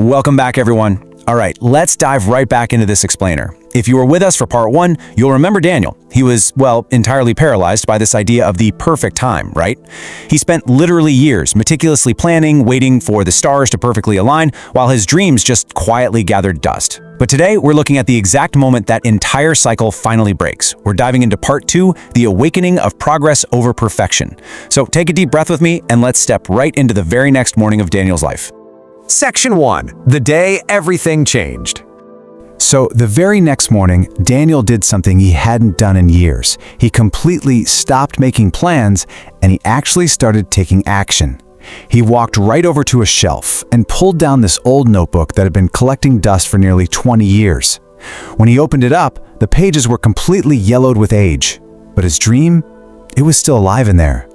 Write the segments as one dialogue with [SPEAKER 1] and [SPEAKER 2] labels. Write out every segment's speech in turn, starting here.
[SPEAKER 1] Welcome back, everyone. All right, let's dive right back into this explainer. If you were with us for part 1, you'll remember Daniel. He was, well, entirely paralyzed by this idea of the perfect time, right? He spent literally years meticulously planning, waiting for the stars to perfectly align, while his dreams just quietly gathered dust. But today, we're looking at the exact moment that entire cycle finally breaks. We're diving into part 2, the awakening of progress over perfection. So take a deep breath with me, and let's step right into the very next morning of Daniel's life.
[SPEAKER 2] Section 1. The day everything changed.
[SPEAKER 1] So the very next morning, Daniel did something he hadn't done in years. He completely stopped making plans, and he actually started taking action. He walked right over to a shelf and pulled down this old notebook that had been collecting dust for nearly 20 years. When he opened it up, the pages were completely yellowed with age. But his dream, it was still alive in there.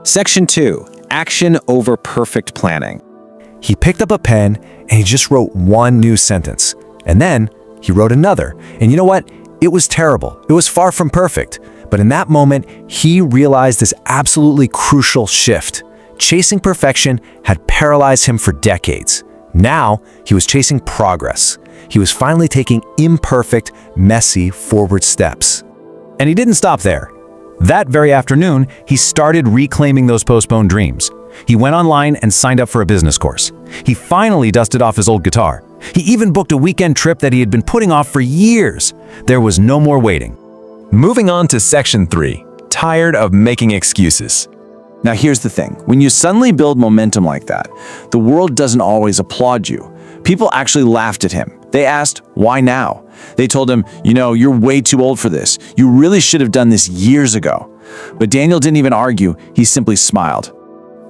[SPEAKER 2] Section 2. Action over perfect planning.
[SPEAKER 1] He picked up a pen and he just wrote one new sentence. And then he wrote another. And you know what? It was terrible. It was far from perfect. But in that moment, he realized this absolutely crucial shift. Chasing perfection had paralyzed him for decades. Now, he was chasing progress. He was finally taking imperfect, messy forward steps. And he didn't stop there. That very afternoon, he started reclaiming those postponed dreams. He went online and signed up for a business course. He finally dusted off his old guitar. He even booked a weekend trip that he had been putting off for years. There was no more waiting.
[SPEAKER 3] Moving on to Section 3. Tired of making excuses.
[SPEAKER 4] Now here's the thing. When you suddenly build momentum like that, the world doesn't always applaud you. People actually laughed at him. They asked, why now? They told him, you're way too old for this. You really should have done this years ago. But Daniel didn't even argue. He simply smiled.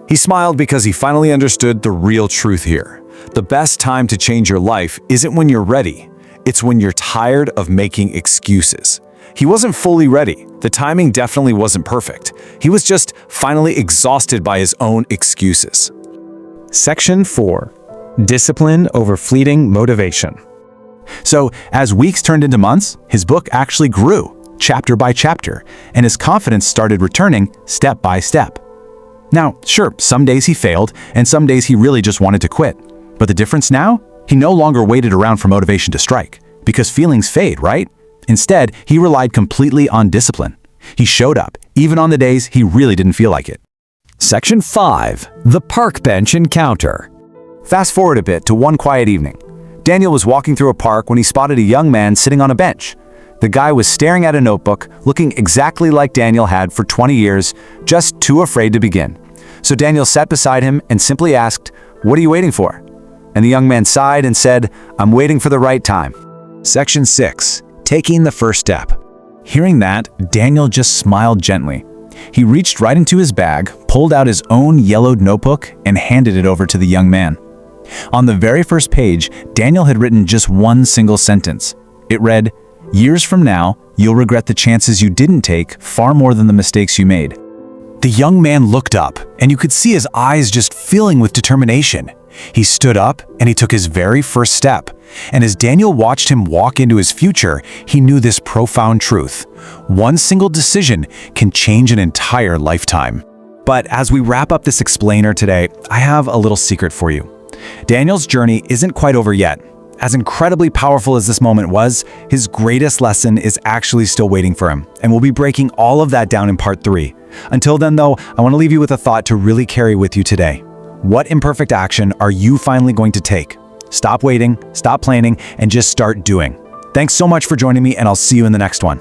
[SPEAKER 1] He smiled because he finally understood the real truth here. The best time to change your life isn't when you're ready. It's when you're tired of making excuses. He wasn't fully ready. The timing definitely wasn't perfect. He was just finally exhausted by his own excuses.
[SPEAKER 5] Section 4. Discipline over fleeting motivation.
[SPEAKER 1] So, as weeks turned into months, his book actually grew, chapter by chapter, and his confidence started returning step by step. Now, sure, some days he failed, and some days he really just wanted to quit. But the difference now? He no longer waited around for motivation to strike, because feelings fade, right? Instead, he relied completely on discipline. He showed up, even on the days he really didn't feel like it.
[SPEAKER 2] Section 5. The park bench encounter.
[SPEAKER 1] Fast forward a bit to one quiet evening. Daniel was walking through a park when he spotted a young man sitting on a bench. The guy was staring at a notebook, looking exactly like Daniel had for 20 years, just too afraid to begin. So Daniel sat beside him and simply asked, "What are you waiting for?" And the young man sighed and said, "I'm waiting for the right time." Section 6. Taking the first step. Hearing that, Daniel just smiled gently. He reached right into his bag, pulled out his own yellowed notebook, and handed it over to the young man. On the very first page, Daniel had written just one single sentence. It read, "Years from now, you'll regret the chances you didn't take far more than the mistakes you made." The young man looked up, and you could see his eyes just filling with determination. He stood up, and he took his very first step. And as Daniel watched him walk into his future, he knew this profound truth. One single decision can change an entire lifetime. But as we wrap up this explainer today, I have a little secret for you. Daniel's journey isn't quite over yet. As incredibly powerful as this moment was, his greatest lesson is actually still waiting for him, and we'll be breaking all of that down in part 3. Until then, though, I want to leave you with a thought to really carry with you today. What imperfect action are you finally going to take? Stop waiting, stop planning, and just start doing. Thanks so much for joining me, and I'll see you in the next one.